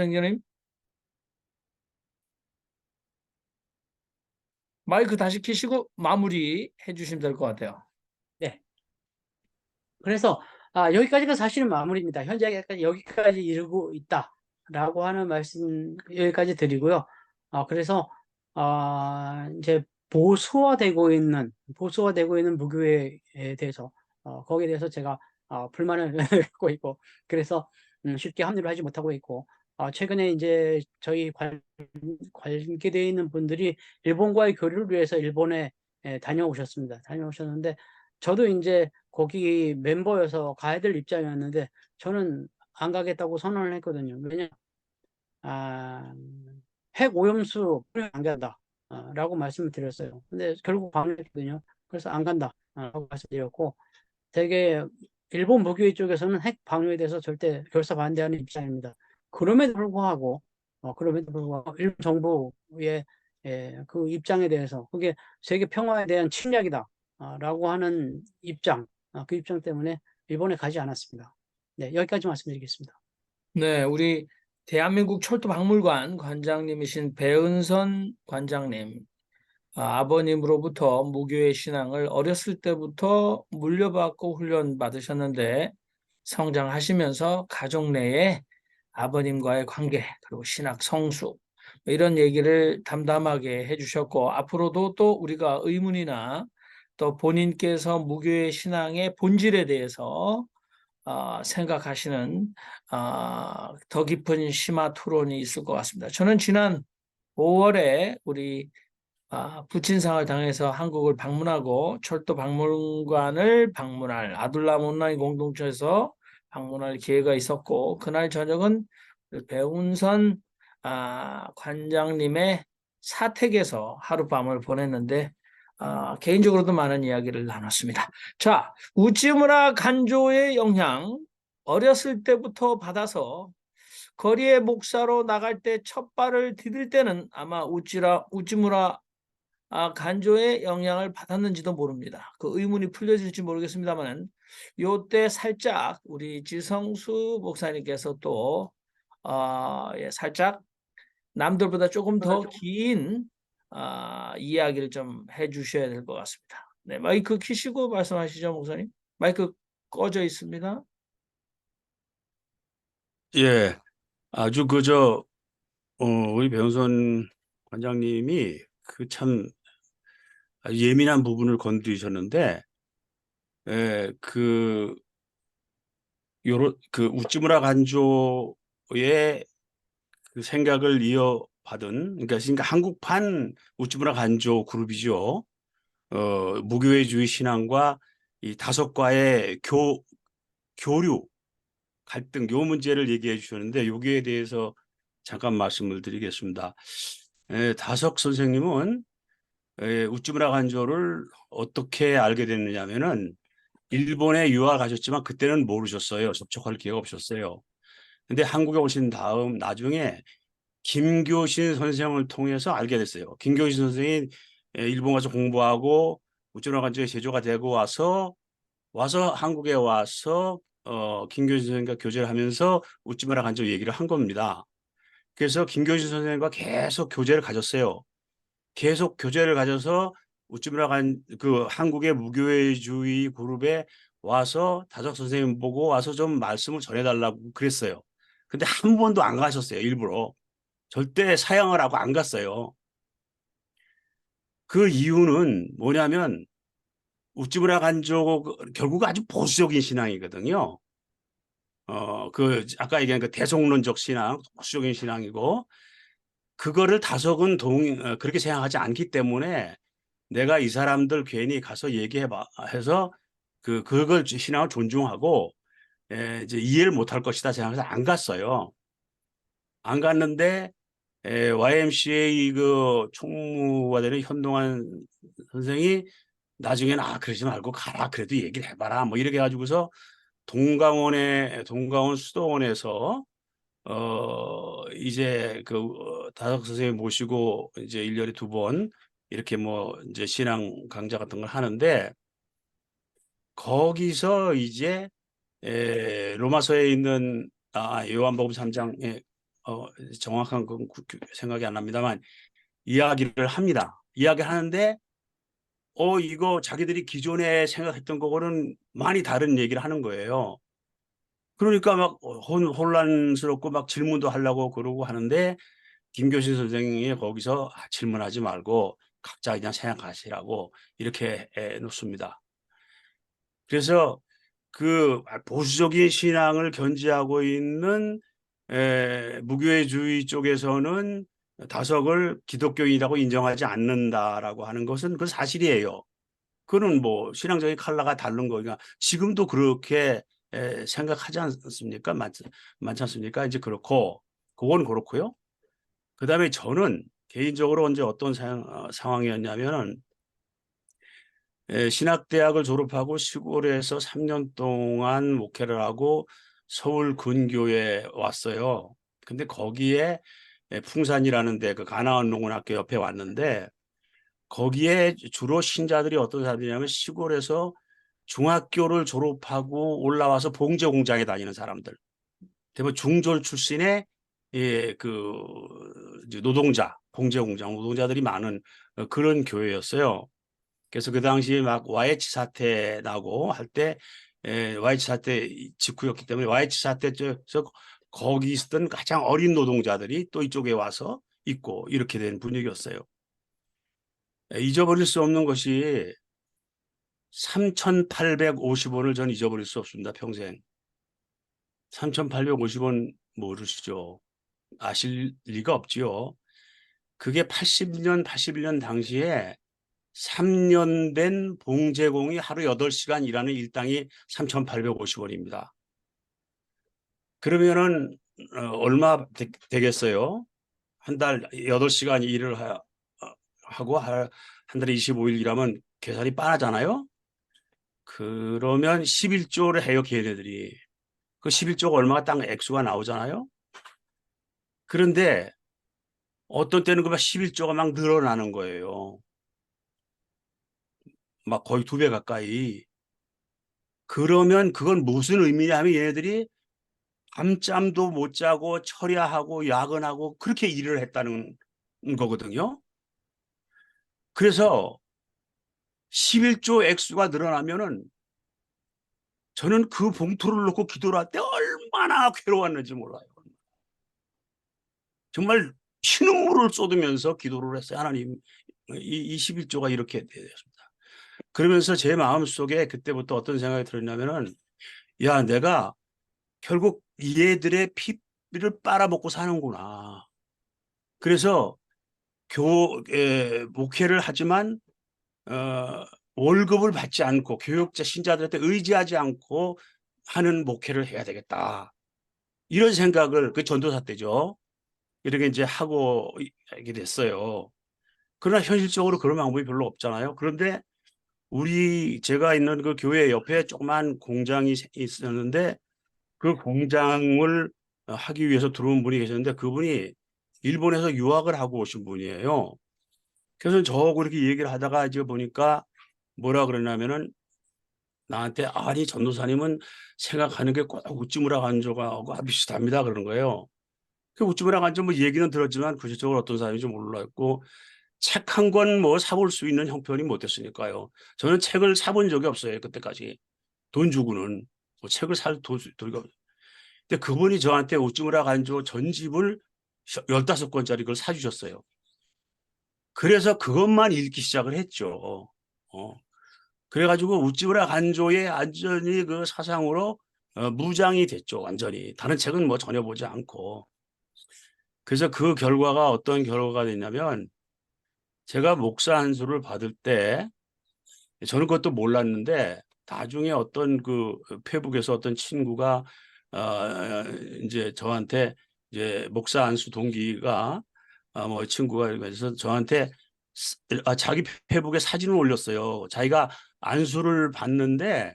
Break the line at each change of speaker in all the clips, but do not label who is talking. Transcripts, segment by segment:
선생님. 마이크 다시 켜시고 마무리 해주시면 될 것 같아요.
네. 그래서 여기까지가 사실은 마무리입니다. 현재 여기까지 이르고 있다라고 하는 말씀 여기까지 드리고요. 그래서 이제 보수화되고 있는 무교회에 대해서 거기에 대해서 제가 불만을 갖고 있고, 그래서 쉽게 합류를 하지 못하고 있고, 최근에 이제 저희 관계되어 있는 분들이 일본과의 교류를 위해서 일본에 다녀오셨는데, 저도 이제 거기 멤버여서 가야 될 입장이었는데 저는 안 가겠다고 했거든요. 왜냐, 아, 핵 오염수 안 간다. 라고 말씀을 드렸어요. 근데 결국 방문했거든요. 그래서 안 간다. 라고 말씀드렸고, 되게 일본 무교회 쪽에서는 핵 방류에 대해서 절대 결사 반대하는 입장입니다. 그럼에도 불구하고 일본 정부의 그 입장에 대해서 그게 세계 평화에 대한 침략이다. 라고 하는 입장, 그 입장 때문에 일본에 가지 않았습니다. 네, 여기까지 말씀드리겠습니다.
네, 우리 대한민국 철도박물관 관장님이신 배은선 관장님, 아버님으로부터 무교의 신앙을 어렸을 때부터 물려받고 훈련 받으셨는데 성장하시면서 가족 내에 아버님과의 관계, 그리고 신학 성수, 이런 얘기를 담담하게 해주셨고, 앞으로도 또 우리가 의문이나 또 본인께서 무교의 신앙의 본질에 대해서 생각하시는 더 깊은 심화 토론이 있을 것 같습니다. 저는 지난 5월에 우리 부친상을 당해서 한국을 방문하고 철도 박물관을 방문할 아둘람 온라인 공동체에서 방문할 기회가 있었고, 그날 저녁은 배운선 관장님의 사택에서 하룻밤을 보냈는데 개인적으로도 많은 이야기를 나눴습니다. 자, 우찌무라 간조의 영향 어렸을 때부터 받아서 거리의 목사로 나갈 때 첫 발을 디딜 때는 아마 우찌무라 간조의 영향을 받았는지도 모릅니다. 그 의문이 풀려질지 모르겠습니다만, 요때 살짝 우리 지성수 목사님께서 또 살짝 남들보다 조금 더 긴 이야기를 좀 해주셔야 될 것 같습니다. 네, 마이크 키시고 말씀하시죠, 목사님. 마이크 꺼져 있습니다.
예, 아주 우리 배은선 관장님이 그 참 예민한 부분을 건드리셨는데, 예, 그 우찌무라 간조의 그 생각을 이어받은, 그러니까 한국판 우찌무라 간조 그룹이죠. 무교회주의 신앙과 이 다섯과의 교류, 갈등, 요 문제를 얘기해 주셨는데, 여기에 대해서 잠깐 말씀을 드리겠습니다. 다석 선생님은 우찌무라 간조를 어떻게 알게 됐느냐면은 일본에 유학 가셨지만 그때는 모르셨어요. 접촉할 기회가 없었어요. 근데 한국에 오신 다음 나중에 김교신 선생을 통해서 알게 됐어요. 김교신 선생이 일본 가서 공부하고 우찌무라 간조에 제조가 되고 와서 한국에 와서 김교신 선생과 교제를 하면서 우찌무라 간조 얘기를 한 겁니다. 그래서 김교신 선생과 계속 교제를 가졌어요. 계속 교제를 가져서 우찌무라 그 한국의 무교회주의 그룹에 와서 다적 선생님 보고 와서 좀 말씀을 전해달라고 그랬어요. 근데 한 번도 안 가셨어요. 일부러. 절대 사양을 하고 안 갔어요. 그 이유는 뭐냐면 우찌무라 간조 결국 아주 보수적인 신앙이거든요. 아까 얘기한 그 대속론적 신앙, 보수적인 신앙이고, 그거를 다석은 그렇게 생각하지 않기 때문에 내가 이 사람들 괜히 가서 얘기해봐 해서 그걸 신앙을 존중하고 이제 이해를 못할 것이다 생각해서 안 갔어요. 안 갔는데 YMCA 그 총무가 되는 현동환 선생이 나중에는 그러지 말고 가라, 그래도 얘기를 해봐라, 뭐 이렇게 해가지고서 동강원 수도원에서 이제 다석 선생님 모시고 이제 1년에 2번 이렇게 뭐 이제 신앙 강좌 같은 걸 하는데, 거기서 이제 로마서에 있는 요한복음 3장에 정확한 건 생각이 안 납니다만 이야기를 합니다. 이야기하는데 이거 자기들이 기존에 생각했던 거고는 많이 다른 얘기를 하는 거예요. 그러니까 막 혼란스럽고 막 질문도 하려고 그러고 하는데 김교신 선생님이 거기서 질문하지 말고 각자 그냥 생각하시라고 이렇게 놓습니다. 그래서 그 보수적인 신앙을 견지하고 있는 무교회주의 쪽에서는 다석을 기독교인이라고 인정하지 않는다라고 하는 것은 그 사실이에요. 그는 뭐 신앙적인 컬러가 다른 거니까 지금도 그렇게 생각하지 않습니까? 많지 않습니까? 이제 그렇고 그건 그렇고요. 그다음에 저는 개인적으로 언제 어떤 상황이었냐면은 신학대학을 졸업하고 시골에서 3년 동안 목회를 하고 서울 근교에 왔어요. 근데 거기에 풍산이라는 데 그 가나안 농원학교 옆에 왔는데 거기에 주로 신자들이 어떤 사람들이냐면 시골에서 중학교를 졸업하고 올라와서 봉제 공장에 다니는 사람들. 대부분 중졸 출신의 이제 노동자, 봉제 공장 노동자들이 많은 그런 교회였어요. 그래서 그 당시에 막 YH 사태 나고 할 때 YH 사태 직후였기 때문에 YH 사태 쪽에서 거기 있었던 가장 어린 노동자들이 또 이쪽에 와서 있고 이렇게 된 분위기였어요. 잊어버릴 수 없는 것이 3,850원을 전 잊어버릴 수 없습니다. 평생. 3,850원 모르시죠? 아실 리가 없지요. 그게 80년, 81년 당시에 3년 된 봉제공이 하루 8시간 일하는 일당이 3,850원입니다. 그러면은 얼마 되겠어요? 한 달 8시간 일을 하고 한 달에 25일 일하면 계산이 빠르잖아요. 그러면 11조를 해요, 걔네들이. 그 11조가 얼마가 딱 액수가 나오잖아요. 그런데 어떤 때는 그 11조가 막 늘어나는 거예요. 막 거의 2배 가까이. 그러면 그건 무슨 의미냐 하면 얘네들이 밤잠도 못 자고 철야하고 야근하고 그렇게 일을 했다는 거거든요. 그래서 11조 액수가 늘어나면은 저는 그 봉투를 놓고 기도를 할 때 얼마나 괴로웠는지 몰라요. 정말 피눈물을 쏟으면서 기도를 했어요. 하나님, 이 11조가 이렇게 되었습니다. 그러면서 제 마음속에 그때부터 어떤 생각이 들었냐면은 야, 내가 결국 얘들의 피를 빨아먹고 사는구나. 그래서 목회를 하지만 월급을 받지 않고 교육자 신자들한테 의지하지 않고 하는 목회를 해야 되겠다. 이런 생각을 그 전도사 때죠. 이렇게 이제 하고 있게 됐어요. 그러나 현실적으로 그런 방법이 별로 없잖아요. 그런데 제가 있는 그 교회 옆에 조그만 공장이 있었는데 그 공장을 하기 위해서 들어온 분이 계셨는데 그분이 일본에서 유학을 하고 오신 분이에요. 그래서 저 그렇게 얘기를 하다가 이제 보니까 뭐라 그러냐면은 나한테 아니 전도사님은 생각하는 게 꼭 우찌무라 간조하고 비슷합니다 그러는 거예요. 그 우찌무라 간조 뭐 얘기는 들었지만 구체적으로 어떤 사람인지 몰랐고 책 한 권 뭐 사볼 수 있는 형편이 못 됐으니까요. 저는 책을 사본 적이 없어요 그때까지 돈 주고는 뭐 책을 살 돈이 없. 근데 그분이 저한테 우찌무라 간조 전집을 15권짜리 그걸 사주셨어요. 그래서 그것만 읽기 시작을 했죠. 그래가지고 우찌무라 간조의 완전히 그 사상으로 무장이 됐죠. 완전히. 다른 책은 뭐 전혀 보지 않고. 그래서 그 결과가 어떤 결과가 됐냐면 제가 목사 안수를 받을 때 저는 그것도 몰랐는데 나중에 어떤 그 페북에서 어떤 친구가 이제 저한테 이제 목사 안수 동기가 뭐 친구가 그래서 저한테 자기 페북에 사진을 올렸어요. 자기가 안수를 받는데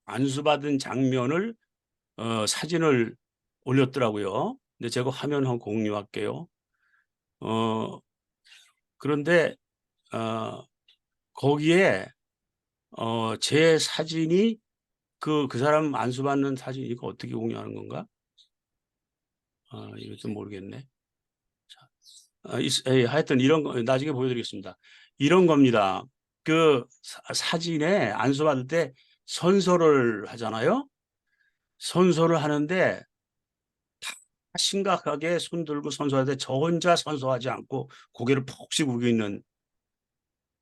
안수받은 장면을 사진을 올렸더라고요. 근데 제가 화면 한번 공유할게요. 어, 그런데 거기에 제 사진이 그 사람 안수받는 사진 이거 어떻게 공유하는 건가? 이것도 모르겠네. 자, 하여튼 이런 거 나중에 보여드리겠습니다. 이런 겁니다. 그 사진에 안수받을 때 선서를 하잖아요. 선서를 하는데 심각하게 손 들고 선서할 때 저 혼자 선서하지 않고 고개를 푹 숙이고 있는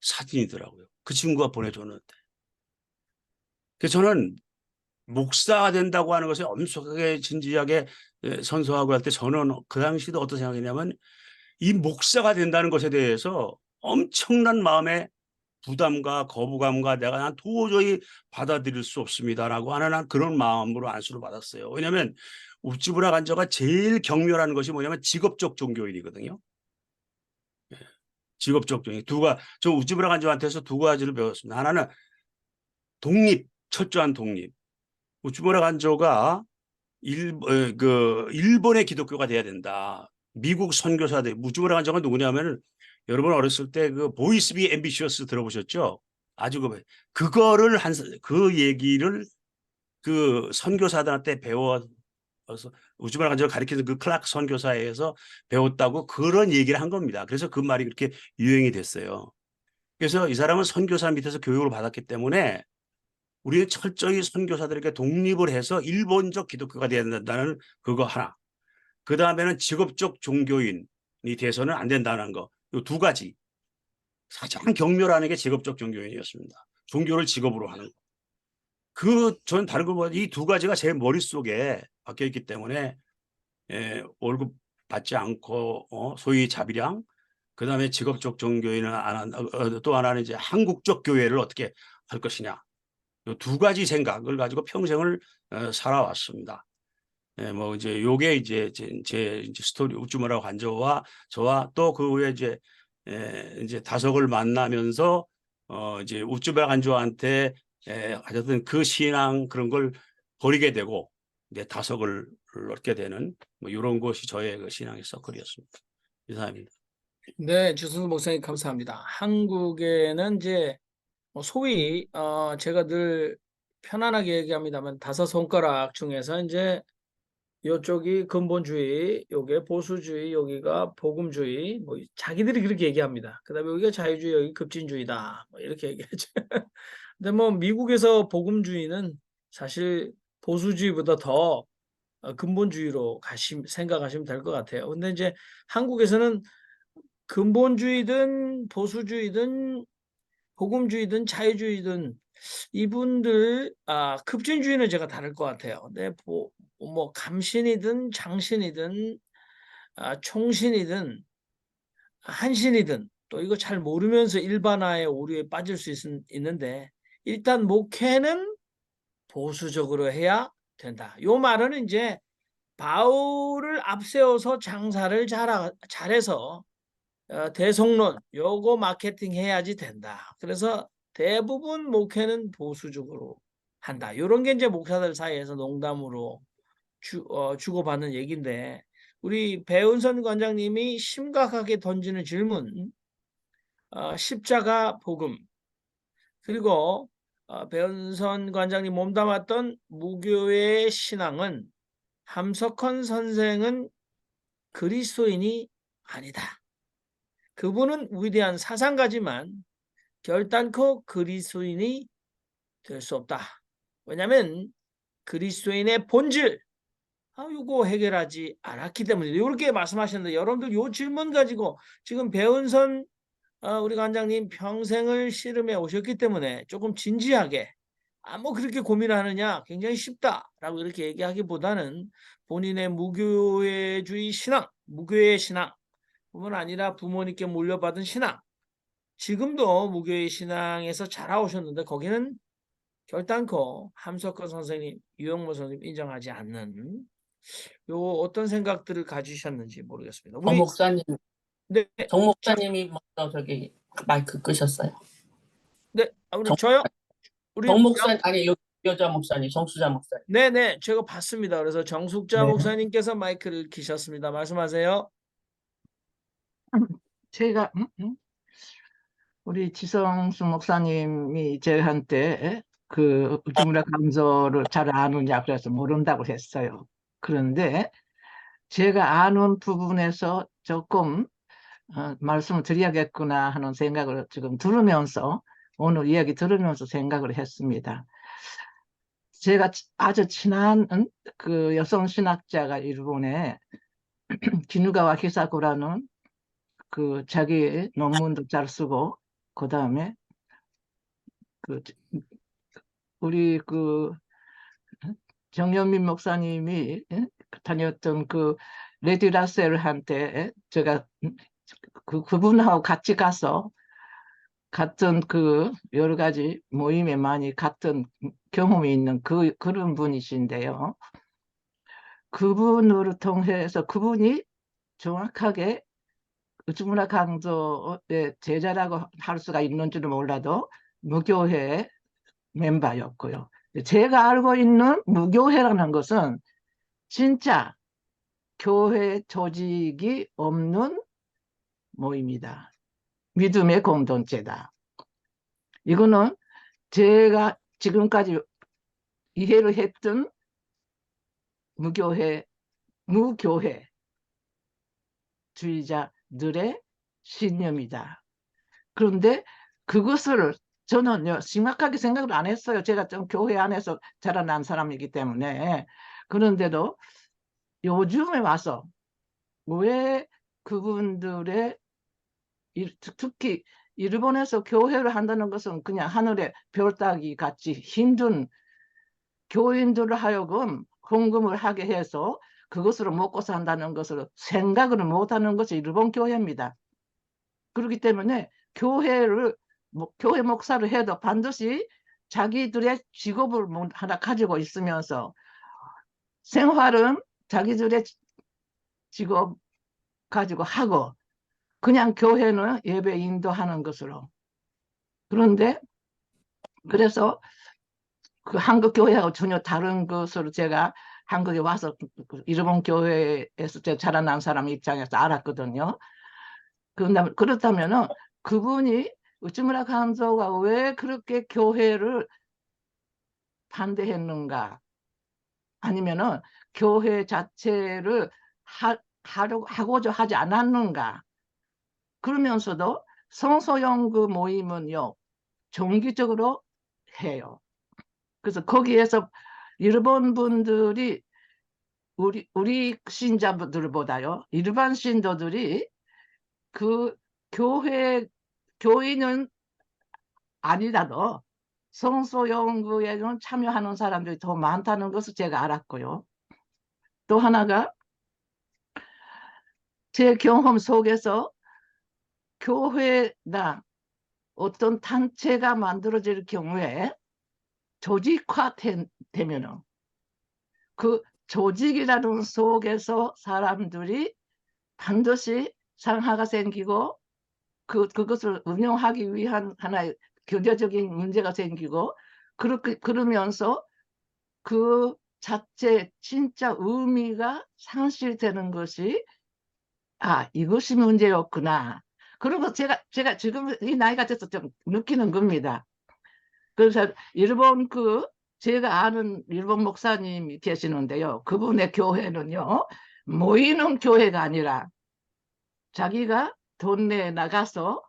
사진이더라고요. 그 친구가 보내줬는데. 그래서 저는 목사가 된다고 하는 것에 엄숙하게 진지하게 선서하고 할 때 저는 그 당시도 어떤 생각이냐면 이 목사가 된다는 것에 대해서 엄청난 마음의 부담과 거부감과 내가 난 도저히 받아들일 수 없습니다라고 하는 난 그런 마음으로 안수를 받았어요. 왜냐하면 우찌브라 간저가 제일 경멸하는 것이 뭐냐면 직업적 종교인이거든요. 직업적 종교인. 저 우찌브라 간저한테서 두 가지를 배웠습니다. 하나는 독립, 철저한 독립. 우찌브라 간저가 일본의 기독교가 돼야 된다. 미국 선교사들, 우찌브라 간저가 누구냐면 여러분 어렸을 때 그 보이스 비 앰비셔스 들어보셨죠? 아주 그거를 그 얘기를 그 선교사들한테 배워서 우즈마라 간저가 가르치는 그 클락 선교사에서 배웠다고 그런 얘기를 한 겁니다. 그래서 그 말이 그렇게 유행이 됐어요. 그래서 이 사람은 선교사 밑에서 교육을 받았기 때문에 우리는 철저히 선교사들에게 독립을 해서 일본적 기독교가 되어야 된다는 그거 하나. 그 다음에는 직업적 종교인이 돼서는 안 된다는 거. 이 두 가지. 가장 경멸하는 게 직업적 종교인이었습니다. 종교를 직업으로 하는 거. 저는 다른 것보다 이 두 가지가 제 머릿속에 박혀 있기 때문에 월급 받지 않고 소위 자비량, 그다음에 직업적 종교인은 안 한다. 또 하나는 이제 한국적 교회를 어떻게 할 것이냐. 이 두 가지 생각을 가지고 평생을 살아왔습니다. 뭐 이제 요게 이제 제 스토리 우쭈머라 관저와 저와 또 그 후에 이제 다석을 만나면서 이제 우쭈머라 관저한테 가졌던 그 신앙 그런 걸 버리게 되고 이제 다석을 얻게 되는 뭐 이런 것이 저의 그 신앙의 서클이었습니다. 이상입니다.
네, 주승수 목사님 감사합니다. 한국에는 이제 소위 제가 늘 편안하게 얘기합니다만 다섯 손가락 중에서 이제 요쪽이 근본주의, 요게 보수주의, 여기가 복음주의, 뭐 자기들이 그렇게 얘기합니다. 그다음에 여기가 자유주의, 여기 급진주의다, 뭐 이렇게 얘기하죠. 근데 뭐 미국에서 복음주의는 사실 보수주의보다 더 근본주의로 생각하시면 될 것 같아요. 근데 이제 한국에서는 근본주의든 보수주의든 복음주의든 자유주의든 이분들 급진주의는 제가 다를 것 같아요. 근데 뭐 감신이든 장신이든 총신이든 한신이든 또 이거 잘 모르면서 일반화의 오류에 빠질 수 있는데 일단 목회는 보수적으로 해야 된다. 요 말은 이제 바울을 앞세워서 장사를 잘해서 대속론 요거 마케팅 해야지 된다. 그래서 대부분 목회는 보수적으로 한다. 이런 게 이제 목사들 사이에서 농담으로 주고받는 얘기인데 우리 배은선 관장님이 심각하게 던지는 질문 십자가 복음 그리고 배은선 관장님 몸담았던 무교의 신앙은 함석헌 선생은 그리스도인이 아니다. 그분은 위대한 사상가지만 결단코 그리스도인이 될 수 없다. 왜냐하면 그리스도인의 본질 이거 해결하지 않았기 때문에 이렇게 말씀하셨는데 여러분들 이 질문 가지고 지금 배은선 우리 관장님 평생을 씨름해 오셨기 때문에 조금 진지하게 뭐 그렇게 고민하느냐 굉장히 쉽다라고 이렇게 얘기하기보다는 본인의 무교회주의 신앙, 무교회 신앙 뿐만 아니라 부모님께 물려받은 신앙 지금도 무교회 신앙에서 자라오셨는데 거기는 결단코 함석헌 선생님, 유영모 선생님 인정하지 않는 요 어떤 생각들을 가지셨는지 모르겠습니다.
정 목사님,
네,
정 목사님이 먼저 저기 마이크 끄셨어요.
네, 우리 저요? 우리
정 목사님 아니 여자 목사님, 정수자 목사님.
네네, 제가 봤습니다. 그래서 정숙자
네.
목사님께서 마이크를 키셨습니다. 말씀하세요.
제가 우리 지성수 목사님이 저한테 그 우주문화 강조를 잘 아느냐 그래서 모른다고 했어요. 그런데 제가 아는 부분에서 조금 말씀을 드려야겠구나 하는 생각을 지금 들으면서, 오늘 이야기 들으면서 생각을 했습니다. 제가 아주 친한 그 여성 신학자가 일본에 기누가와 히사쿠라는 그 자기 논문도 잘 쓰고, 그 다음에 그 우리 그 정현민 목사님이 다녔던 그 레디 라셀한테 제가 그분하고 같이 가서 같은 그 여러 가지 모임에 많이 갔던 경험이 있는 그런 분이신데요. 그분으로 통해서 그분이 정확하게 우즈무라 강조의 제자라고 할 수가 있는지는 몰라도 무교회 멤버였고요. 제가 알고 있는 무교회라는 것은 진짜 교회 조직이 없는 모임이다. 믿음의 공동체다. 이거는 제가 지금까지 이해를 했던 무교회주의자들의 신념이다. 그런데 그것을 저는요, 심각하게 생각을 안 했어요. 제가 좀 교회 안에서 자라난 사람이기 때문에. 그런데도 요즘에 와서 왜 그분들의 특히 일본에서 교회를 한다는 것은 그냥 하늘의 별 따기 같이 힘든 교인들을 하여금 헌금을 하게 해서 그것으로 먹고 산다는 것을 생각을 못하는 것이 일본 교회입니다. 그렇기 때문에 교회 목사를 해도 반드시 자기들의 직업을 하나 가지고 있으면서 생활은 자기들의 직업 가지고 하고, 그냥 교회는 예배 인도하는 것으로. 그런데 그래서 그 한국 교회하고 전혀 다른 것으로 제가 한국에 와서 일본 교회에서 제가 자라난 사람 입장에서 알았거든요. 그렇다면은 그분이 우츠무라 간조가 왜 그렇게 교회를 반대했는가, 아니면은 교회 자체를 하고자 하지 않았는가. 그러면서도 성소연구 모임은요, 정기적으로 해요. 그래서 거기에서 일본 분들이 우리 신자분들보다요, 일반 신도들이 그 교인은 아니라도 성소연구에는 참여하는 사람들이 더 많다는 것을 제가 알았고요. 또 하나가 제 경험 속에서 교회나 어떤 단체가 만들어질 경우에 조직화되면은 그 조직이라는 속에서 사람들이 반드시 상하가 생기고 그것을 운영하기 위한 하나의 경제적인 문제가 생기고, 그러면서 그 자체 진짜 의미가 상실되는 것이, 이것이 문제였구나. 그리고 제가 지금 이 나이가 돼서 좀 느끼는 겁니다. 그래서 제가 아는 일본 목사님이 계시는데요. 그분의 교회는요, 모이는 교회가 아니라 자기가 동네에 나가서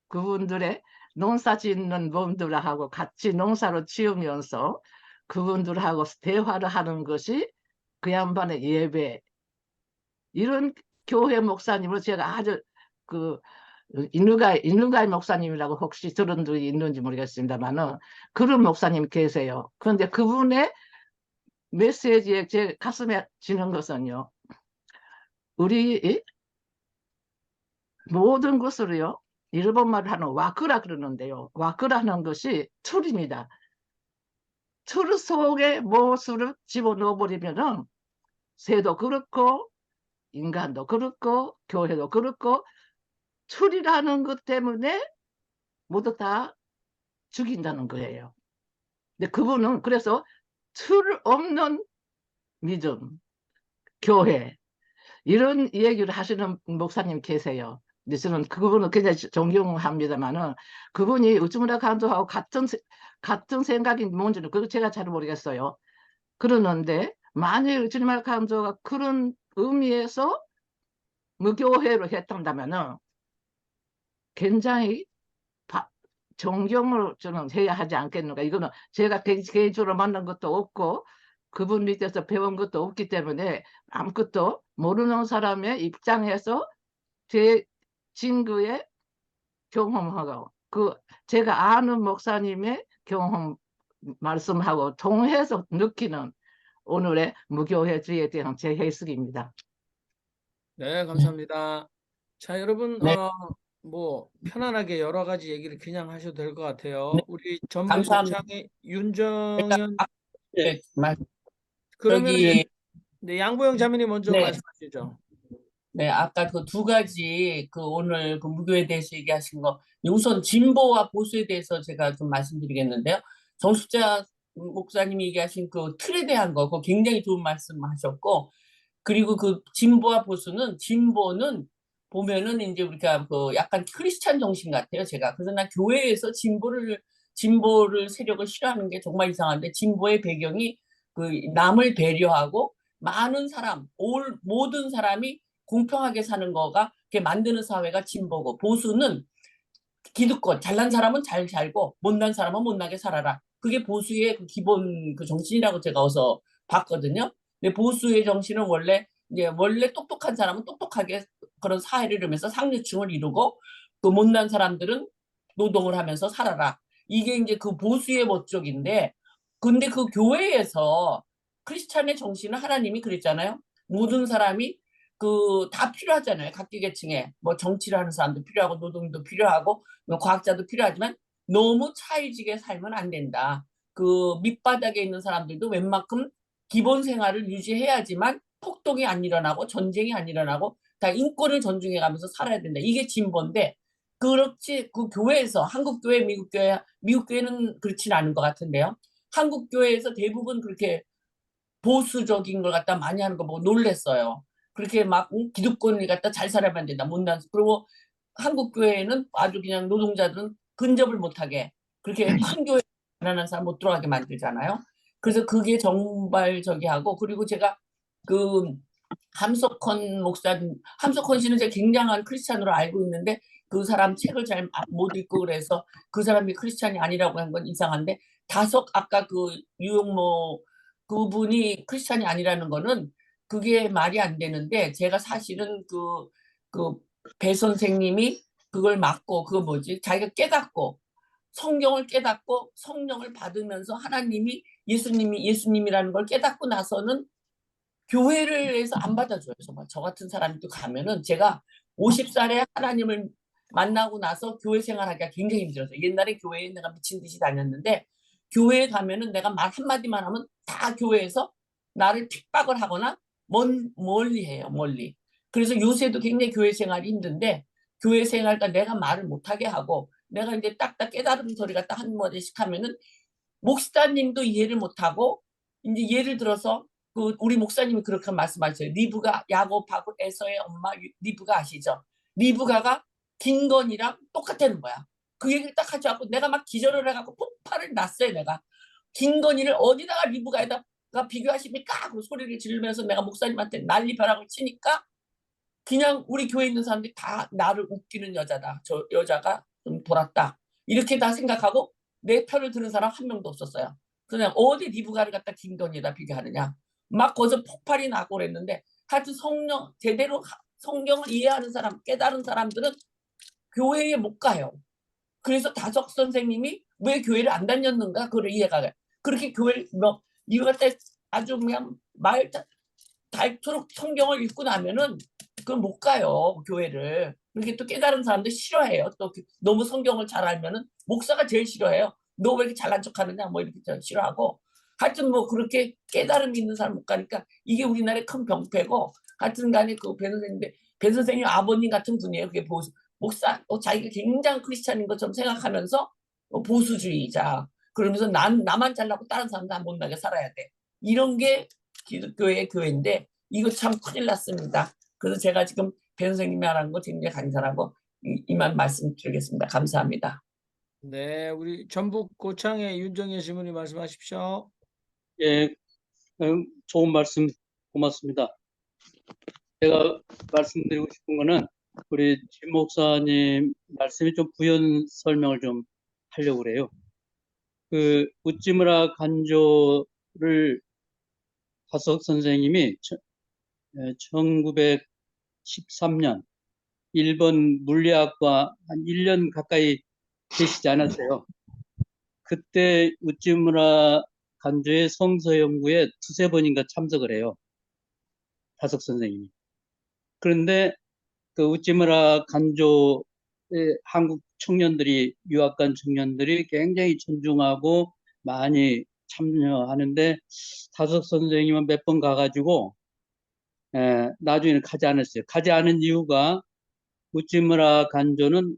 그분들의 농사 짓는 분들하고 같이 농사를 지으면서 그분들하고 대화를 하는 것이 그 양반의 예배. 이런 교회 목사님을 제가 아주 이누가이 목사님이라고 혹시 들은 분이 있는지 모르겠습니다만은 그런 목사님 계세요. 그런데 그분의 메시지에 제 가슴에 지는 것은요, 우리 모든 것을요, 일본말을 하는 와크라 그러는데요, 와크라는 것이 틀입니다. 틀 속에 무엇을 집어넣어 버리면은 새도 그렇고 인간도 그렇고 교회도 그렇고 틀이라는 것 때문에 모두 다 죽인다는 거예요. 근데 그분은 그래서 틀 없는 믿음, 교회, 이런 얘기를 하시는 목사님 계세요. 근데 저는 그분은 굉장히 존경합니다만은 그분이 우즈무라 간조하고 같은 생각이 뭔지는 그거 제가 잘 모르겠어요. 그러는데 만일 우즈무라 간조가 그런 의미에서 무교회로 했던다면은 굉장히 존경을 저는 해야 하지 않겠는가. 이거는 제가 개인적으로 만난 것도 없고 그분 밑에서 배운 것도 없기 때문에 아무것도 모르는 사람의 입장에서 제 증거에 경험하고 제가 아는 목사님의 경험 말씀하고 통해서 느끼는 오늘의 무교회주의에 대한 제 해석입니다.
네, 감사합니다. 자, 여러분,
네.
뭐 편안하게 여러 가지 얘기를 그냥 하셔도 될 것 같아요.
네.
우리 전북
감사합니다.
고창의 윤정현
네,
그러면
저기
네, 양보영 자매님 먼저
네.
말씀하시죠.
네, 아까 그 두 가지 오늘 그 무교에 대해서 얘기하신 거 우선 진보와 보수에 대해서 제가 좀 말씀드리겠는데요. 정숙자 목사님이 얘기하신 그 틀에 대한 거 그거 굉장히 좋은 말씀하셨고 그리고 그 진보는 보면은 이제 우리가 그 약간 크리스찬 정신 같아요, 제가. 그래서 난 교회에서 진보를 세력을 싫어하는 게 정말 이상한데 진보의 배경이 그 남을 배려하고 많은 사람, 모든 사람이 공평하게 사는 거가 그게 만드는 사회가 진보고 보수는 기득권, 잘난 사람은 잘 살고 못난 사람은 못나게 살아라. 그게 보수의 그 기본 그 정신이라고 제가 어서 봤거든요. 근데 보수의 정신은 원래 똑똑한 사람은 똑똑하게 그런 사회를 이루면서 상류층을 이루고 또 못난 사람들은 노동을 하면서 살아라. 이게 이제 그 보수의 목적인데 근데 그 교회에서 크리스찬의 정신은 하나님이 그랬잖아요. 모든 사람이 다 필요하잖아요. 각계 계층에 뭐 정치를 하는 사람도 필요하고 노동도 필요하고 뭐 과학자도 필요하지만 너무 차이지게 살면 안 된다. 그 밑바닥에 있는 사람들도 웬만큼 기본 생활을 유지해야지만 폭동이 안 일어나고 전쟁이 안 일어나고 다 인권을 존중해 가면서 살아야 된다. 이게 진보인데 그렇지 그 교회에서 한국 교회, 미국 교회는 그렇지는 않은 것 같은데요. 한국 교회에서 대부분 그렇게 보수적인 걸 갖다 많이 하는 거 보고 놀랬어요. 그렇게 막 기득권을 갖다 잘 살아야만 된다. 못난 그리고 한국 교회는 아주 그냥 노동자들은 근접을 못하게 그렇게 큰 교회 가난한 사람 못 들어가게 만들잖아요. 그래서 그게 정말 저기 하고 그리고 제가 그 함석헌 씨는 제가 굉장한 크리스찬으로 알고 있는데 그 사람 책을 잘 못 읽고 그래서 그 사람이 크리스찬이 아니라고 한 건 이상한데 아까 그 유용모 그분이 크리스찬이 아니라는 거는 그게 말이 안 되는데 제가 사실은 배 선생님이 그걸 막고 그거 뭐지 자기가 깨닫고 성경을 깨닫고 성령을 받으면서 하나님이 예수님이라는 걸 깨닫고 나서는 교회를 해서 안 받아줘요. 정말 저 같은 사람이 또 가면은 제가 50살에 하나님을 만나고 나서 교회 생활하기가 굉장히 힘들었어요. 옛날에 교회에 내가 미친 듯이 다녔는데 교회에 가면은 내가 말 한마디만 하면 다 교회에서 나를 핍박을 하거나 멀리 해요. 멀리. 그래서 요새도 굉장히 교회 생활이 힘든데 교회 생활과 내가 말을 못하게 하고 내가 이제 딱딱 깨달은 소리가 딱 한 마디씩 하면은 목사님도 이해를 못하고 이제 예를 들어서 우리 목사님이 그렇게 말씀하셨어요. 리브가 야곱하고 에서의 엄마 리브가 아시죠? 리브가가 김건희랑 똑같다는 거야. 그 얘기를 딱 하지 않고 내가 막 기절을 해갖고 폭발을 났어요. 내가 김건희를 어디다가 리브가에다가 비교하십니까? 그 소리를 지르면서 내가 목사님한테 난리 벼락을 치니까 그냥 우리 교회에 있는 사람들이 다 나를 웃기는 여자다. 저 여자가 좀 돌았다. 이렇게 다 생각하고 내 편을 드는 사람 한 명도 없었어요. 그냥 어디 리브가를 갖다 김건희에다 비교하느냐. 막 거기서 폭발이 나고 그랬는데 하여튼 제대로 성경을 이해하는 사람, 깨달은 사람들은 교회에 못 가요. 그래서 다적 선생님이 왜 교회를 안 다녔는가 그걸 이해가 가요. 그렇게 교회를 이거 갖다 아주 그냥 닳도록 성경을 읽고 나면은 그걸 못 가요 교회를. 그렇게 또 깨달은 사람들 싫어해요. 또 너무 성경을 잘 알면은 목사가 제일 싫어해요. 너 왜 이렇게 잘난 척하느냐 뭐 이렇게 싫어하고 하여튼 뭐 그렇게 깨달음이 있는 사람 못 가니까 이게 우리나라의 큰 병폐고 하여튼간에 배 선생님 아버님 같은 분이에요. 그게 목사 자기가 굉장히 크리스찬인 것처럼 생각하면서 보수주의자 그러면서 나만 잘나고 다른 사람 다 못나게 살아야 돼. 이런 게 기독교의 교회인데 이거 참 큰일 났습니다. 그래서 제가 지금 배 선생님이 말하는 거 굉장히 간절하고 이만 말씀드리겠습니다. 감사합니다.
네, 우리 전북 고창의 윤정현 신부님 말씀하십시오.
예, 좋은 말씀 고맙습니다. 제가 말씀드리고 싶은 거는 우리 진 목사님 말씀이 좀 부연 설명을 좀 하려고 그래요. 그 우찌무라 간조를 화석 선생님이 1913년 일본 물리학과 한 1년 가까이 계시지 않았어요. 그때 우찌무라 간조의 성서 연구에 두세 번인가 참석을 해요. 화석 선생님이. 그런데 그 우찌무라 간조의 한국 청년들이, 유학 간 청년들이 굉장히 존중하고 많이 참여하는데 다석 선생님은 몇 번 가가지고 나중에는 가지 않았어요. 가지 않은 이유가 우찌무라 간조는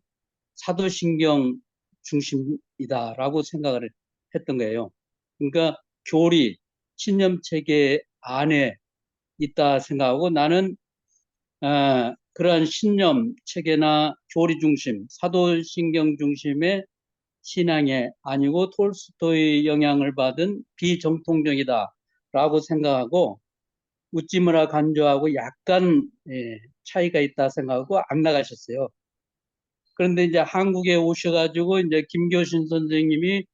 사도신경 중심이다라고 생각을 했던 거예요. 그러니까 교리, 신념체계 안에 있다 생각하고 나는 그러한 신념 체계나 교리 중심, 사도신경 중심의 신앙이 아니고 톨스토이의 영향을 받은 비정통적이다라고 생각하고 우찌무라 간조하고 약간 차이가 있다 생각하고 안 나가셨어요. 그런데 이제 한국에 오셔가지고 이제 김교신 선생님이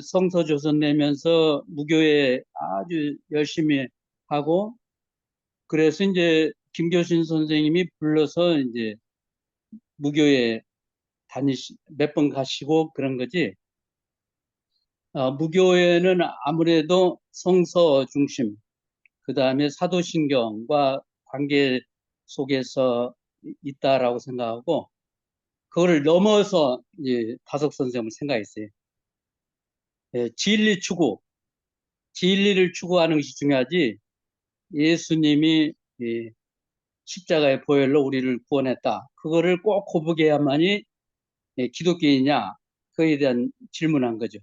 성서조선 내면서 무교에 아주 열심히 하고 그래서 이제 김교신 선생님이 불러서 이제 무교에 몇 번 가시고 그런 거지. 무교에는 아무래도 성서 중심, 그 다음에 사도신경과 관계 속에서 있다라고 생각하고, 그거를 넘어서 이제 다석 선생님을 생각했어요. 진리 추구, 진리를 추구하는 것이 중요하지, 예수님이 십자가의 보혈로 우리를 구원했다. 그거를 꼭 고백해야만이 기독교이냐? 그에 대한 질문한 거죠.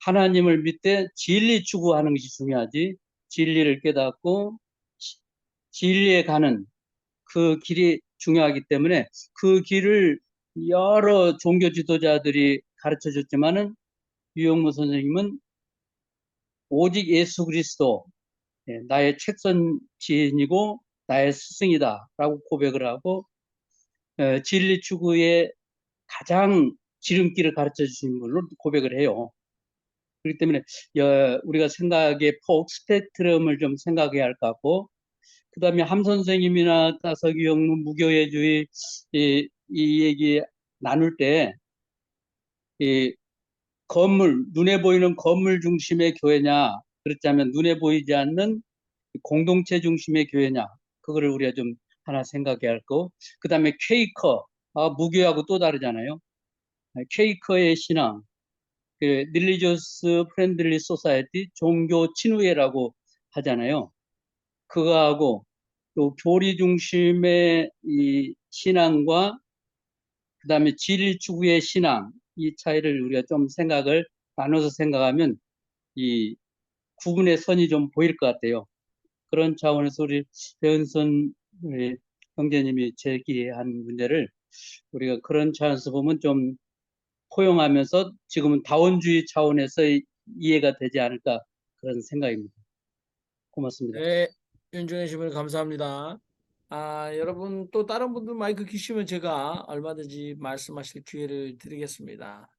하나님을 믿되 진리 추구하는 것이 중요하지. 진리를 깨닫고 진리에 가는 그 길이 중요하기 때문에 그 길을 여러 종교 지도자들이 가르쳐 줬지만은 유영무 선생님은 오직 예수 그리스도 나의 책선 지인이고 나의 스승이다라고 고백을 하고 진리 추구의 가장 지름길을 가르쳐 주신 분으로 고백을 해요. 그렇기 때문에 우리가 생각에 폭 스펙트럼을 좀 생각해야 할 것 같고, 그 다음에 함 선생님이나 다석이 형무 무교회주의 이 얘기 나눌 때 이 건물, 눈에 보이는 건물 중심의 교회냐, 그렇다면 눈에 보이지 않는 공동체 중심의 교회냐, 그거를 우리가 좀 하나 생각해야 할 거. 그 다음에 퀘이커, 무교하고 또 다르잖아요. 퀘이커의 신앙, 그 릴리저스 프렌들리 소사이티, 종교 친후회라고 하잖아요. 그거하고 또 교리 중심의 이 신앙과 그 다음에 진리 추구의 신앙, 이 차이를 우리가 좀 생각을 나눠서 생각하면 이 구분의 선이 좀 보일 것 같아요. 그런 차원에서 우리 배은선 우리 형제님이 제기한 문제를 우리가 그런 차원에서 보면 좀 포용하면서 지금은 다원주의 차원에서 이해가 되지 않을까 그런 생각입니다. 고맙습니다.
네, 윤중현 씨분 감사합니다. 여러분 또 다른 분들 마이크 키시면 제가 얼마든지 말씀하실 기회를 드리겠습니다.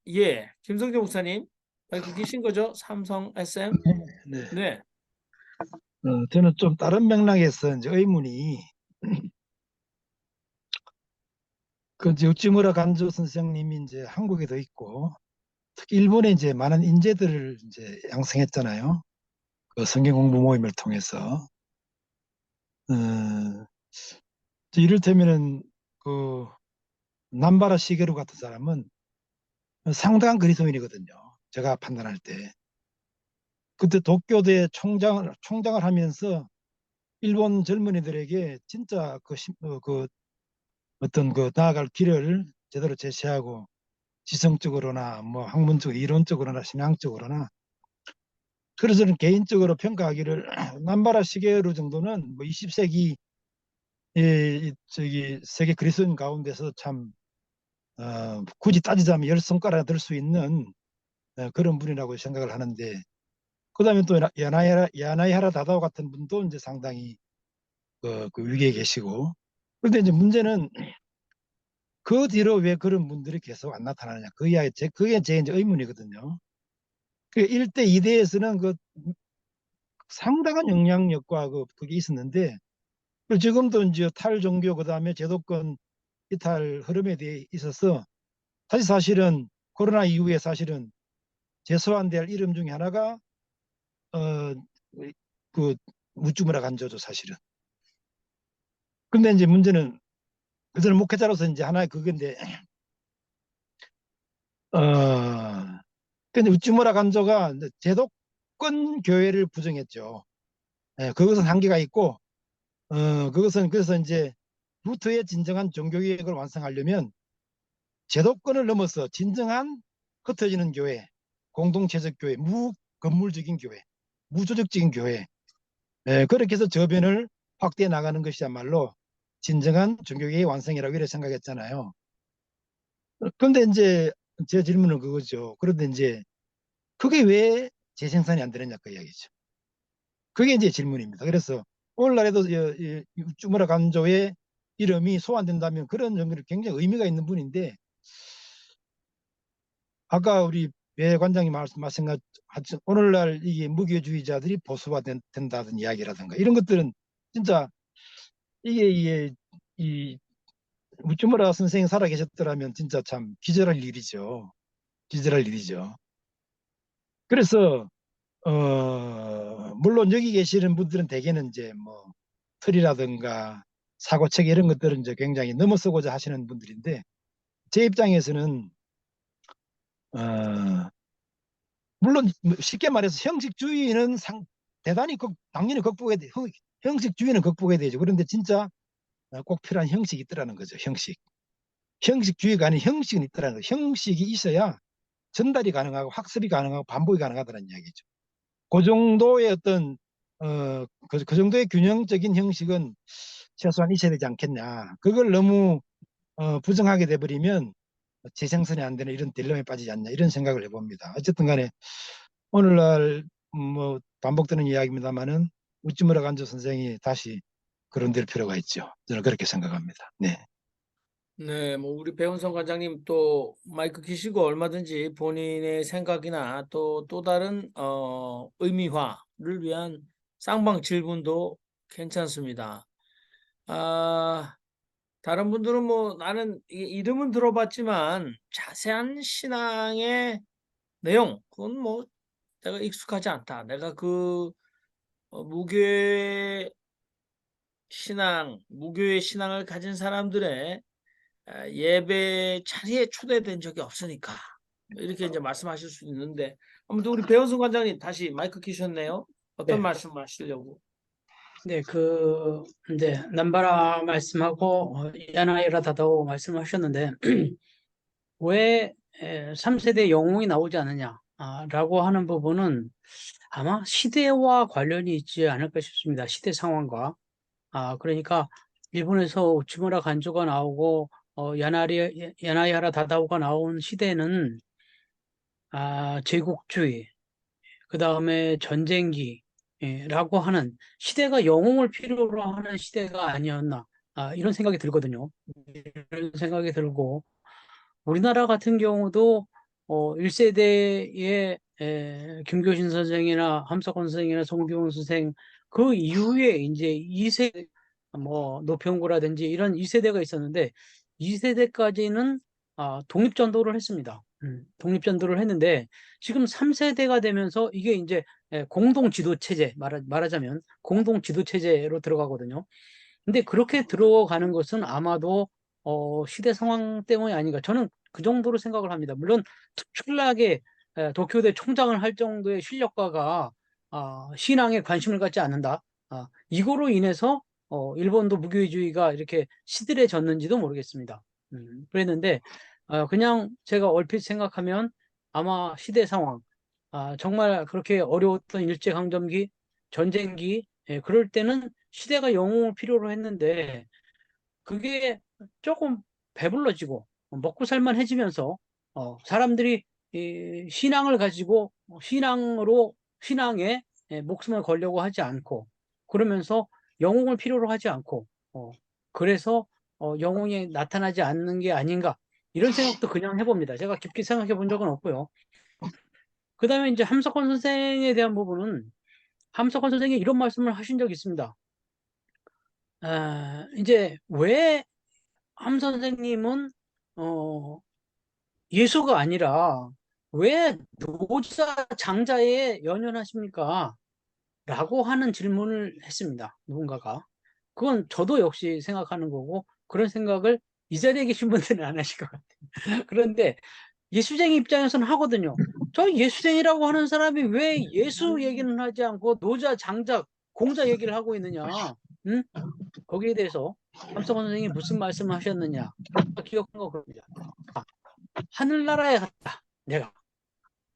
예, 김성재 목사님 마이크 키신 거죠? 삼성 SM?
네.
네.
저는 좀 다른 맥락에서 이제 의문이 그 이제 우찌무라 간조 선생님이 이제 한국에도 있고 특히 일본에 이제 많은 인재들을 이제 양성했잖아요. 그 성경 공부 모임을 통해서 이를테면은 그 남바라 시게루 같은 사람은 상당한 그리스도인이거든요. 제가 판단할 때. 그때 도쿄대 총장을 하면서 일본 젊은이들에게 진짜 그 어떤 그 나아갈 길을 제대로 제시하고 지성적으로나 뭐 학문적 이론적으로나 신앙적으로나 그래서 저는 개인적으로 평가하기를 남바라 시게루 정도는 뭐 20세기 저기 세계 그리스도인 가운데서 참 굳이 따지자면 열 손가락 들 수 있는 그런 분이라고 생각을 하는데 그다음에 또 야나이하라 다다오 같은 분도 이제 상당히 그 위기에 계시고. 그런데 이제 문제는 그 뒤로 왜 그런 분들이 계속 안 나타나느냐. 그게 제 이제 의문이거든요. 그 1대, 2대에서는 그 상당한 영향력과 그게 있었는데, 그리고 지금도 이제 탈종교, 그 다음에 제도권 이탈 흐름에 대해 있어서 다시 사실은 코로나 이후에 사실은 재소환될 이름 중에 하나가 어, 그 우쭈무라 간조죠, 사실은. 근데 이제 문제는 그들은 목회자로서 이제 하나의 그건데, 근데 우쭈무라 간조가 이제 제도권 교회를 부정했죠. 예, 그것은 한계가 있고, 그것은 그래서 이제 루트의 진정한 종교개혁을 완성하려면 제도권을 넘어서 진정한 흩어지는 교회, 공동체적 교회, 무건물적인 교회, 무조직적인 교회, 그렇게 해서 저변을 확대해 나가는 것이야말로 진정한 종교개혁의 완성이라고 이렇게 생각했잖아요. 그런데 이제 제 질문은 그거죠. 그런데 이제 그게 왜 재생산이 안 되느냐 그 이야기죠. 그게 이제 질문입니다. 그래서 오늘날에도 우쭈무라 간조의 이름이 소환된다면 그런 점이 굉장히 의미가 있는 분인데, 아까 우리 배 관장님 말씀하신 것 오늘날 이게 무교주의자들이 보수화 된다는 이야기라든가 이런 것들은 진짜 이게 이 우쭈무라 선생이 살아 계셨더라면 진짜 참 기절할 일이죠. 기절할 일이죠. 그래서 물론 여기 계시는 분들은 대개는 이제 뭐 틀이라든가 사고책 이런 것들은 이제 굉장히 넘어서고자 하시는 분들인데, 제 입장에서는 물론 쉽게 말해서 형식주의는 대단히 당연히 극복해야 돼. 형식주의는 극복해야 되죠. 그런데 진짜 꼭 필요한 형식이 있더라는 거죠. 형식주의가 아닌 형식은 있더라는 거죠. 형식이 있어야 전달이 가능하고 학습이 가능하고 반복이 가능하다는 이야기죠. 그 정도의 어떤 그 정도의 균형적인 형식은 최소한 있어야 되지 않겠냐. 그걸 너무 부정하게 돼버리면 재생산이 안 되는 이런 딜레마에 빠지지 않냐, 이런 생각을 해봅니다. 어쨌든 간에 오늘날 뭐 반복되는 이야기입니다만은 우찌무라 간조 선생이 다시 거론될 필요가 있죠. 저는 그렇게 생각합니다. 네.
네, 뭐 우리 배은성 관장님 또 마이크 키시고 얼마든지 본인의 생각이나 또 다른 의미화를 위한 쌍방 질문도 괜찮습니다. 다른 분들은 뭐 나는 이름은 들어봤지만 자세한 신앙의 내용 그건 뭐 내가 익숙하지 않다. 내가 그 무교의 신앙을 가진 사람들의 예배 자리에 초대된 적이 없으니까 이렇게 이제 말씀하실 수 있는데, 아무튼 우리 배원순 관장님 다시 마이크 키셨네요. 어떤
네.
말씀하시려고?
네, 이제 남바라 말씀하고 야나이라 다다오 말씀하셨는데 왜 3세대 영웅이 나오지 않느냐라고 하는 부분은 아마 시대와 관련이 있지 않을까 싶습니다. 시대 상황과. 그러니까 일본에서 우치무라 간조가 나오고 야나이하라 다다오가 나온 시대는 제국주의, 그 다음에 전쟁기라고 하는 시대가 영웅을 필요로 하는 시대가 아니었나, 이런 생각이 들거든요. 이런 생각이 들고, 우리나라 같은 경우도 1세대의 김교신 선생이나 함석원 선생이나 송기훈 선생, 그 이후에 이제 2세대, 뭐 노평구라든지 이런 2세대가 있었는데, 2세대까지는 독립전도를 했습니다. 독립전도를 했는데 지금 3세대가 되면서 이게 이제 공동 지도 체제, 말하자면 공동 지도 체제로 들어가거든요. 근데 그렇게 들어가는 것은 아마도 시대 상황 때문이 아닌가, 저는 그 정도로 생각을 합니다. 물론 특출나게 도쿄대 총장을 할 정도의 실력가가 신앙에 관심을 갖지 않는다, 이거로 인해서 일본도 무교회주의가 이렇게 시들해졌는지도 모르겠습니다. 그랬는데 그냥 제가 얼핏 생각하면 아마 시대 상황, 정말 그렇게 어려웠던 일제강점기, 전쟁기, 그럴 때는 시대가 영웅을 필요로 했는데 그게 조금 배불러지고 먹고 살만해지면서 사람들이 이 신앙을 가지고 신앙으로 신앙에 목숨을 걸려고 하지 않고, 그러면서 영웅을 필요로 하지 않고, 그래서 영웅이 나타나지 않는 게 아닌가, 이런 생각도 그냥 해봅니다. 제가 깊게 생각해 본 적은 없고요. 그 다음에 이제 함석헌 선생에 대한 부분은, 함석헌 선생이 이런 말씀을 하신 적이 있습니다. 이제 왜 함 선생님은 예수가 아니라 왜 노자 장자에 연연하십니까? 라고 하는 질문을 했습니다. 누군가가. 그건 저도 역시 생각하는 거고, 그런 생각을 이 자리에 계신 분들은 안 하실 것 같아요. 그런데 예수쟁이 입장에서는 하거든요. 저 예수쟁이라고 하는 사람이 왜 예수 얘기는 하지 않고 노자, 장자, 공자 얘기를 하고 있느냐? 응? 거기에 대해서 함석헌 선생님이 무슨 말씀을 하셨느냐? 기억한 거 그럽니다. 하늘나라에 갔다. 내가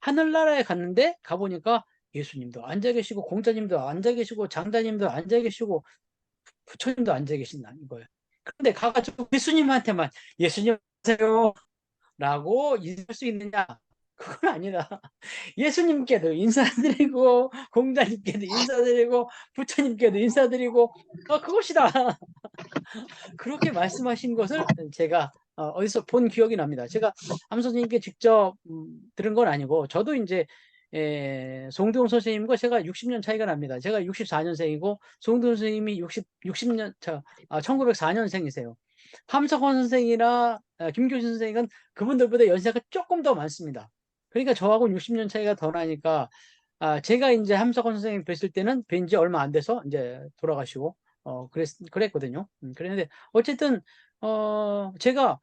하늘나라에 갔는데 가보니까 예수님도 앉아 계시고, 공자님도 앉아 계시고, 장자님도 앉아 계시고, 부처님도 앉아 계신다는 거예요. 그런데 가가지고 예수님한테만 예수님 안녕하세요 라고 인사할 수 있느냐? 그건 아니다. 예수님께도 인사드리고, 공자님께도 인사드리고, 부처님께도 인사드리고, 그것이다. 그렇게 말씀하신 것을 제가 어디서 본 기억이 납니다. 제가 함 선생님께 직접 들은 건 아니고, 저도 이제 송대웅 선생님과 제가 60년 차이가 납니다. 제가 64년생이고 송대웅 선생님이 1904년생이세요. 함석헌 선생이나 김교신 선생은 그분들보다 연세가 조금 더 많습니다. 그러니까 저하고 60년 차이가 더 나니까, 제가 이제 함석헌 선생님 뵀을 때는 뵌지 얼마 안 돼서 이제 돌아가시고 그랬거든요. 그랬는데 어쨌든 제가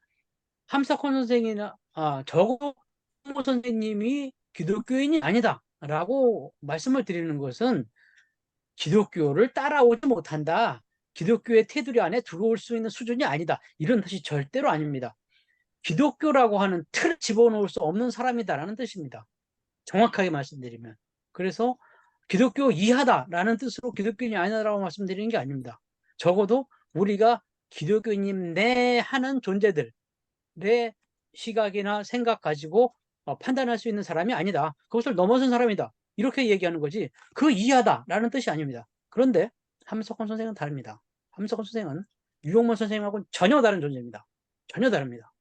함석헌 선생이나 저고 선생님이 기독교인이 아니다라고 말씀을 드리는 것은 기독교를 따라오지 못한다, 기독교의 테두리 안에 들어올 수 있는 수준이 아니다, 이런 뜻이 절대로 아닙니다. 기독교라고 하는 틀을 집어넣을 수 없는 사람이다라는 뜻입니다. 정확하게 말씀드리면. 그래서 기독교 이하다라는 뜻으로 기독교인이 아니다라고 말씀드리는 게 아닙니다. 적어도 우리가 기독교인임 내 하는 존재들의 시각이나 생각 가지고 판단할 수 있는 사람이 아니다, 그것을 넘어선 사람이다, 이렇게 얘기하는 거지 그 이하다라는 뜻이 아닙니다. 그런데 함석헌 선생은 다릅니다. 함석헌 선생은 유용문 선생님하고는 전혀 다른 존재입니다. 전혀 다릅니다.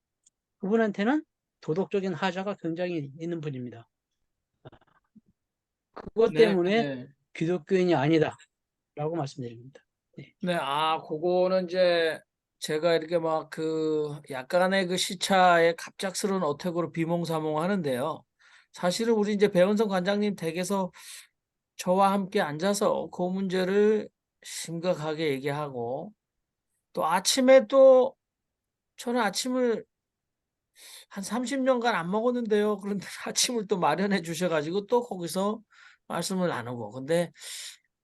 그분한테는 도덕적인 하자가 굉장히 있는 분입니다. 그것
네,
때문에
네.
기독교인이 아니다라고 말씀드립니다.
네, 그거는 이제 제가 이렇게 막 약간의 그 시차에 갑작스러운 어택으로 비몽사몽 하는데요. 사실은 우리 이제 배은성 관장님 댁에서 저와 함께 앉아서 그 문제를 심각하게 얘기하고, 또 아침에 또 저는 아침을 한 30년간 안 먹었는데요. 그런데 아침을 또 마련해 주셔가지고 또 거기서 말씀을 나누고. 근데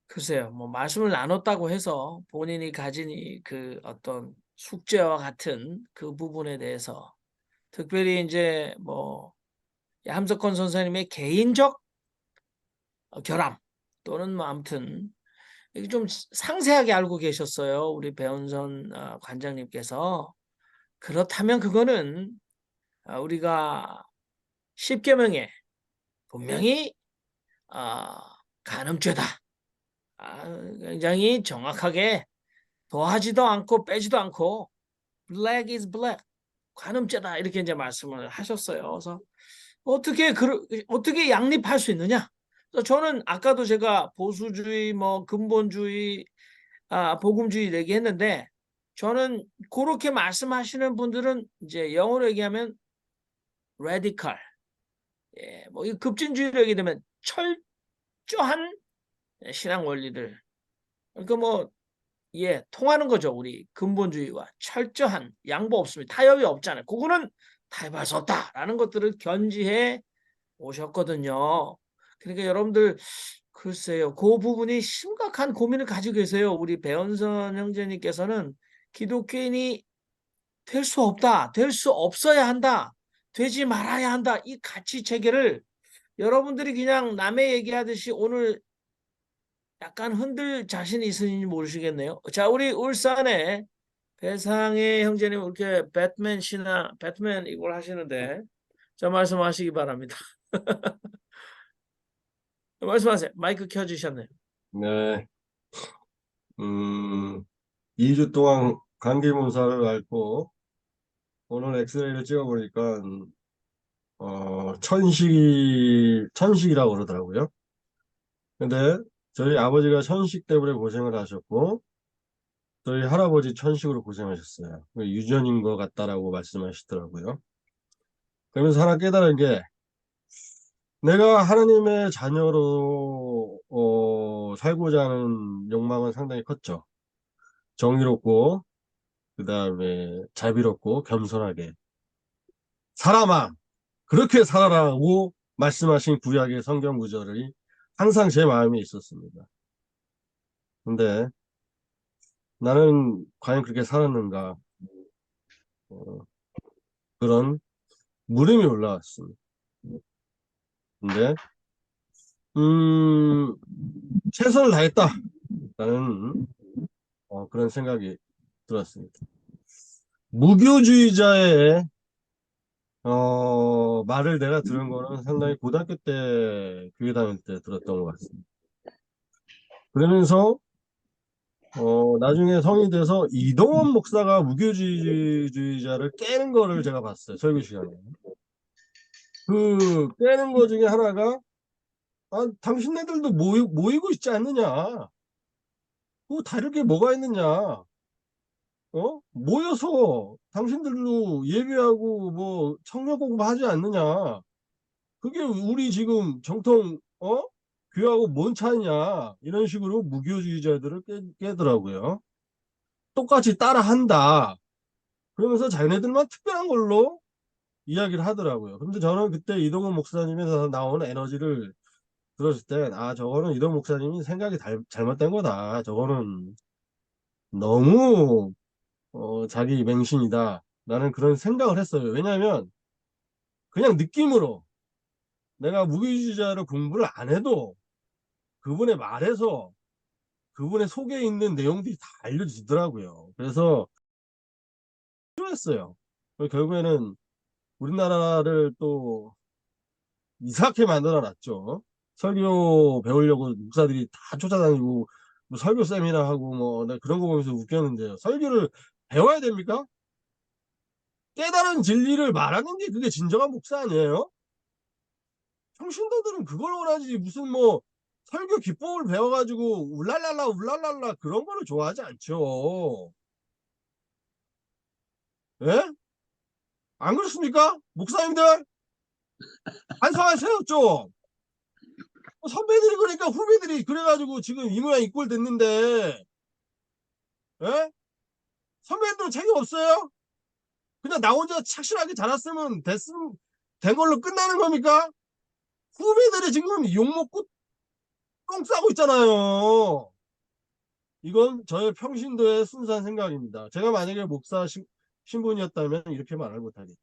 글쎄요, 뭐 말씀을 나눴다고 해서 본인이 가진 그 어떤 숙제와 같은 그 부분에 대해서, 특별히 이제 뭐 함석헌 선생님의 개인적 결함 또는 뭐 아무튼 이게 좀 상세하게 알고 계셨어요, 우리 배은선 관장님께서. 그렇다면 그거는 우리가 10계명에 분명히 간음죄다, 굉장히 정확하게 더하지도 않고 빼지도 않고 black is black, 간음죄다, 이렇게 이제 말씀을 하셨어요. 그래서 어떻게 양립할 수 있느냐? 그래서 저는 아까도 제가 보수주의, 뭐 근본주의, 복음주의 얘기했는데, 저는 그렇게 말씀하시는 분들은 이제 영어로 얘기하면 radical, 뭐 이 급진주의로 얘기되면 철저한 신앙 원리들, 그러니까 뭐 통하는 거죠. 우리 근본주의와 철저한 양보 없습니다, 타협이 없잖아요. 그거는 타협할 수 없다라는 것들을 견지해 오셨거든요. 그러니까 여러분들 글쎄요, 그 부분이 심각한 고민을 가지고 계세요. 우리 배은선 형제님께서는 기독교인이 될 수 없다, 될 수 없어야 한다, 되지 말아야 한다, 이 가치 체계를 여러분들이 그냥 남의 얘기하듯이 오늘 약간 흔들 자신이 있으신지 모르시겠네요. 자, 우리 울산에 배상의 형제님 이렇게 배트맨 신화, 배트맨 이걸 하시는데 자, 말씀하시기 바랍니다. 말씀하세요. 마이크 켜주셨네요.
네, 2주 동안 감기몸살을 앓고 오늘 엑스레이를 찍어보니까 천식이라고 그러더라고요. 근데 저희 아버지가 천식 때문에 고생을 하셨고 저희 할아버지 천식으로 고생하셨어요. 유전인 것 같다라고 말씀하시더라고요. 그러면서 하나 깨달은 게 내가 하나님의 자녀로 살고자 하는 욕망은 상당히 컸죠. 정의롭고 그 다음에 자비롭고 겸손하게 사람아 그렇게 살아라고 말씀하신 구약의 성경 구절이 항상 제 마음에 있었습니다. 근데 나는 과연 그렇게 살았는가 그런 물음이 올라왔습니다. 근데 최선을 다했다라는 그런 생각이 들었습니다. 무교주의자의 말을 내가 들은 거는 상당히 고등학교 때 교회 다닐 때 들었던 것 같습니다. 그러면서 나중에 성인이 돼서 이동원 목사가 무교주의자를 깨는 거를 제가 봤어요. 설교 시간에. 그 깨는 거 중에 하나가 당신네들도 모이고 있지 않느냐. 그거 다를 게 뭐가 있느냐. 모여서 당신들도 예배하고 뭐 성경 공부하지 않느냐. 그게 우리 지금 정통 교회하고 뭔 차이냐. 이런 식으로 무교주의자들을 깨더라고요. 똑같이 따라한다. 그러면서 자기네들만 특별한 걸로 이야기를 하더라고요. 근데 저는 그때 이동훈 목사님에서 나오는 에너지를 들었을 때, 저거는 이동훈 목사님이 생각이 잘못된 거다. 저거는 너무 자기 맹신이다. 라는 그런 생각을 했어요. 왜냐하면 그냥 느낌으로 내가 무교주의자를 공부를 안 해도 그분의 말에서 그분의 속에 있는 내용들이 다 알려지더라고요. 그래서 필요했어요. 결국에는 우리나라를 또 이상하게 만들어 놨죠. 설교 배우려고 목사들이 다 쫓아다니고 뭐 설교 세미나 하고 뭐 나 그런 거 보면서 웃겼는데요. 설교를 배워야 됩니까? 깨달은 진리를 말하는 게 그게 진정한 목사 아니에요? 평신도들은 그걸 원하지 무슨 뭐 설교 기법을 배워가지고 울랄랄라 울랄랄라 그런 거를 좋아하지 않죠. 예? 안 그렇습니까? 목사님들 반성하세요 좀. 선배들이 그러니까 후배들이 그래가지고 지금 이 모양 이 꼴 됐는데, 예? 선배들은 책임 없어요? 그냥 나 혼자 착실하게 자랐으면 된 걸로 끝나는 겁니까? 후배들이 지금 욕 먹고 똥 싸고 있잖아요. 이건 저의 평신도의 순수한 생각입니다. 제가 만약에 목사 신분이었다면 이렇게 말을 못하겠죠.